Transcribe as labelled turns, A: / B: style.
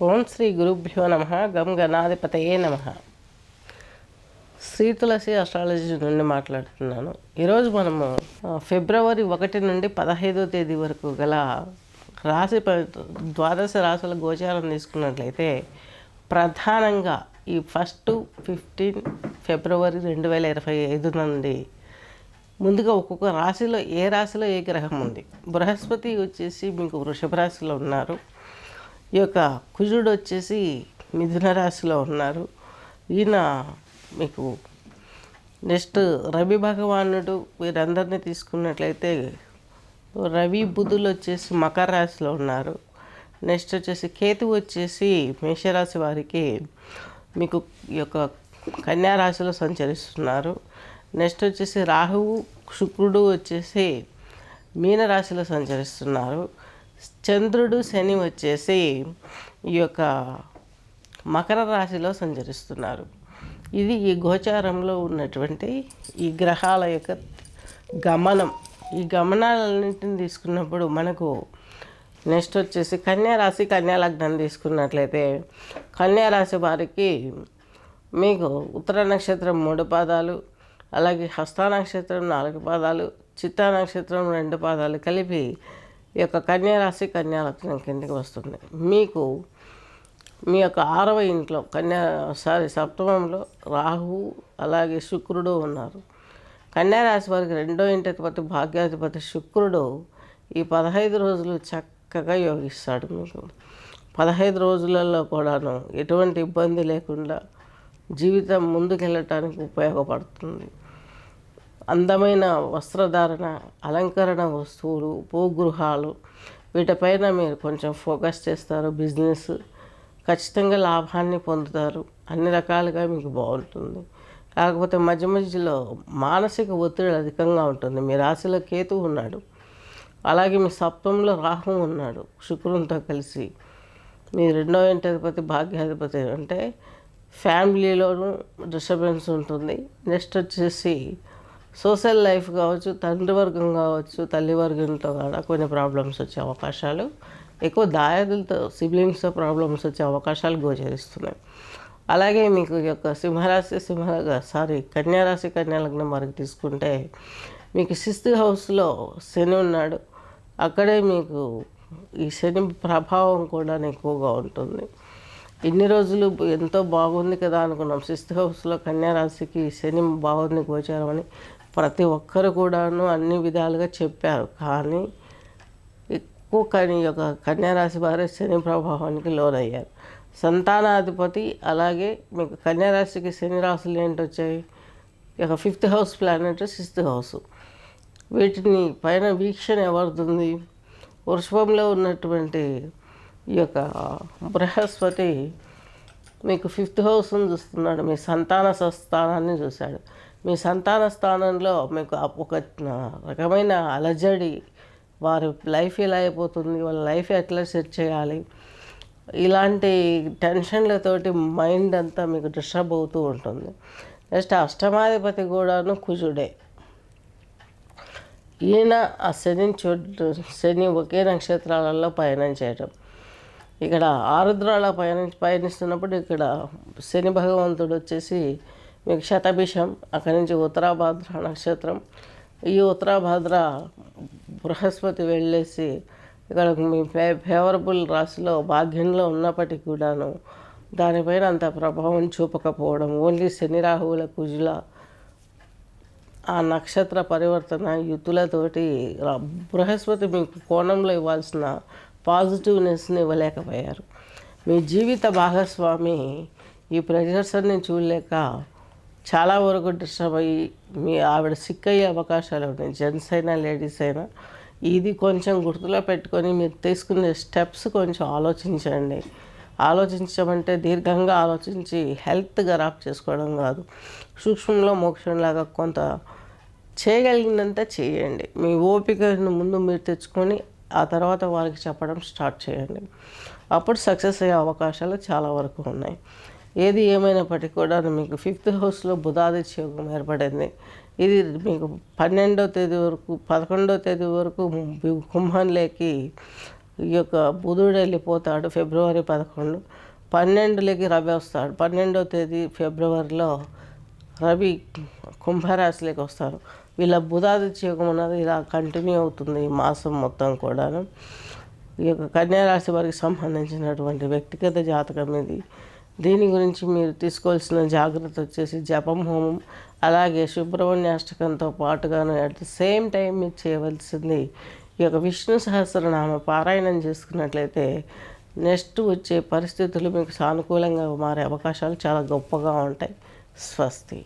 A: ఓం శ్రీ గురుభ్యో నమ. గం గణాధిపతయే నమ. శ్రీ తులసి అస్ట్రాలజీ నుండి మాట్లాడుతున్నాను. ఈరోజు మనము ఫిబ్రవరి 1 నుండి 15వ తేదీ వరకు గల ద్వాదశ రాశుల గోచారం తీసుకున్నట్లయితే ప్రధానంగా ఈ 15 ఫిబ్రవరి 2025 నుండి ముందుగా ఒక్కొక్క రాశిలో ఏ రాశిలో ఏ గ్రహం ఉంది. బృహస్పతి వచ్చేసి మీకు వృషభ రాశిలో ఉన్నారు. ఈ యొక్క కుజుడు వచ్చేసి మిథున రాశిలో ఉన్నారు. ఈయన మీకు నెక్స్ట్ రవి భగవానుడు వీరందరినీ తీసుకున్నట్లయితే రవి బుధులు వచ్చేసి మకర రాశిలో ఉన్నారు. నెక్స్ట్ వచ్చేసి కేతు వచ్చేసి మేషరాశి వారికి మీకు ఈ యొక్క కన్యా రాశిలో సంచరిస్తున్నారు. నెక్స్ట్ వచ్చేసి రాహువు శుక్రుడు వచ్చేసి మీనరాశిలో సంచరిస్తున్నారు. చంద్రుడు శని వచ్చేసి ఈ యొక్క మకర రాశిలో సంచరిస్తున్నారు. ఇది ఈ గోచారంలో ఉన్నటువంటి ఈ గ్రహాల యొక్క గమనం. ఈ గమనాలన్నింటిని తీసుకున్నప్పుడు మనకు నెక్స్ట్ వచ్చేసి కన్యా రాశి కన్యా లగ్నం తీసుకున్నట్లయితే కన్యా రాశి వారికి మీకు ఉత్తర నక్షత్రం 3 పాదాలు, అలాగే హస్త నక్షత్రం 4 పాదాలు, చిత్తా నక్షత్రం 2 పాదాలు కలిపి ఈ యొక్క కన్యా రాశి కన్యా లగ్నం కిందకి వస్తుంది. మీకు మీ యొక్క 6వ ఇంట్లో సప్తమంలో రాహు అలాగే శుక్రుడు ఉన్నారు. కన్యా రాశి వారికి 2వ ఇంటిపతి భాగ్యాధిపతి శుక్రుడు ఈ 15 రోజులు చక్కగా యోగిస్తాడు. మీకు 15 రోజులలో కూడాను ఎటువంటి ఇబ్బంది లేకుండా జీవితం ముందుకెళ్ళటానికి ఉపయోగపడుతుంది. అందమైన వస్త్రధారణ, అలంకరణ వస్తువులు, భూగృహాలు వీటిపైన మీరు కొంచెం ఫోకస్ చేస్తారు. బిజినెస్ ఖచ్చితంగా లాభాన్ని పొందుతారు. అన్ని రకాలుగా మీకు బాగుంటుంది. కాకపోతే మధ్య మధ్యలో మానసిక ఒత్తిడి అధికంగా ఉంటుంది. మీ రాశిలో కేతు ఉన్నాడు, అలాగే మీ సప్తంలో రాహు ఉన్నాడు శుక్రునితో కలిసి. మీ 2వ ఇంటిపతి భాగ్యాధిపతి అంటే ఫ్యామిలీలోనూ డిస్టర్బెన్స్ ఉంటుంది. నెక్స్ట్ వచ్చేసి సోషల్ లైఫ్ కావచ్చు, తండ్రి వర్గం కావచ్చు, తల్లి వర్గంతో కూడా కొన్ని ప్రాబ్లమ్స్ వచ్చే అవకాశాలు, ఎక్కువ దాయాదులతో సిబ్లింగ్స్తో ప్రాబ్లమ్స్ వచ్చే అవకాశాలు గోచరిస్తున్నాయి. అలాగే మీకు ఈ యొక్క కన్యా రాశి కన్యా లగ్నం వరకు తీసుకుంటే మీకు 6th హౌస్లో శని ఉన్నాడు. అక్కడే మీకు ఈ శని ప్రభావం కూడా ఎక్కువగా ఉంటుంది. ఇన్ని రోజులు ఎంతో బాగుంది కదా అనుకున్నాం. 6th హౌస్లో కన్యా రాశికి శని బాగుంది గోచారం అని ప్రతి ఒక్కరు కూడాను అన్ని విధాలుగా చెప్పారు. కానీ ఈ యొక్క కన్యా రాశి వారే శని ప్రభావానికి లోనయ్యారు. సంతానాధిపతి అలాగే మీకు కన్యా రాశికి శని రాశులు ఏంటి వచ్చాయి, ఇక 5th house planet 6th house. వీటిని పైన వీక్షణ ఎవరుతుంది, వృషభంలో ఉన్నటువంటి ఈ యొక్క బృహస్పతి మీకు 5th హౌస్ని చూస్తున్నాడు. మీ సంతాన స్థానాన్ని చూశాడు. మీ సంతాన స్థానంలో మీకు ఒక రకమైన అలజడి, వారి లైఫ్ ఎలా అయిపోతుంది, వాళ్ళ లైఫ్ ఎట్లా సెట్ చేయాలి, ఇలాంటి టెన్షన్లతోటి మైండ్ అంతా మీకు డిస్టర్బ్ అవుతూ ఉంటుంది. నెక్స్ట్ అష్టమాధిపతి కూడాను కుజుడే. ఈయన ఆ శని ఒకే నక్షత్రాలలో పయనం చేయడం. ఇక్కడ ఆరుద్రాల పయనిస్తున్నప్పుడు ఇక్కడ శని భగవంతుడు వచ్చేసి మీకు శతభిషం, అక్కడి నుంచి ఉత్తరాభాద్ర నక్షత్రం. ఈ ఉత్తరాభాద్ర బృహస్పతి వెళ్ళేసి ఇక్కడ మీ ఫేవరబుల్ రాశిలో భాగ్యంలో ఉన్నప్పటికీ కూడాను దానిపైన అంత ప్రభావం చూపకపోవడం, ఓన్లీ శని రాహువుల కుజుల ఆ నక్షత్ర పరివర్తన యుతులతోటి బృహస్పతి మీకు కోణంలో ఇవ్వాల్సిన పాజిటివ్నెస్ని ఇవ్వలేకపోయారు. మీ జీవిత భాగస్వామి ఈ ప్రెజర్స్ని చూడలేక చాలా వరకు డిస్టర్బ్ అయ్యి మీ ఆవిడ సిక్ అయ్యే అవకాశాలు ఉన్నాయి. జెంట్స్ అయినా లేడీస్ అయినా ఇది కొంచెం గుర్తులో పెట్టుకొని మీరు తీసుకునే స్టెప్స్ కొంచెం ఆలోచించండి. ఆలోచించమంటే దీర్ఘంగా ఆలోచించి హెల్త్ ఖరాబ్ చేసుకోవడం కాదు. సూక్ష్మంలో మోక్షంలాగా కొంత చేయగలిగినంత చేయండి. మీ ఓపికను ముందు మీరు తెచ్చుకొని ఆ తర్వాత వారికి చెప్పడం స్టార్ట్ చేయండి. అప్పుడు సక్సెస్ అయ్యే అవకాశాలు చాలా వరకు ఉన్నాయి. ఏది ఏమైనప్పటికీ కూడా మీకు 5th హౌస్లో బుధాదిత్య యోగం ఏర్పడింది. ఇది మీకు 11వ తేదీ వరకు 11వ తేదీ వరకు కుంభంలోకి ఈ యొక్క బుధుడు వెళ్ళిపోతాడు ఫిబ్రవరి 11. 12 రవి వస్తాడు. 12వ తేదీ ఫిబ్రవరిలో రవి కుంభరాశిలోకి వస్తారు. వీళ్ళ బుధాదిత్య యోగం అన్నది ఇలా కంటిన్యూ అవుతుంది ఈ మాసం మొత్తం కూడాను. ఈ యొక్క కన్యారాశి వారికి సంబంధించినటువంటి వ్యక్తిగత జాతకం ఇది. దీని గురించి మీరు తీసుకోవాల్సిన జాగ్రత్త వచ్చేసి జపం, హోమం, అలాగే సుబ్రహ్మణ్యాష్టకంతో పాటుగాను అట్ ద సేమ్ టైం మీరు చేయవలసింది ఈ యొక్క విష్ణు సహస్రనామ పారాయణం చేసుకున్నట్లయితే నెక్స్ట్ వచ్చే పరిస్థితులు మీకు సానుకూలంగా మారే అవకాశాలు చాలా గొప్పగా ఉంటాయి. స్వస్తి.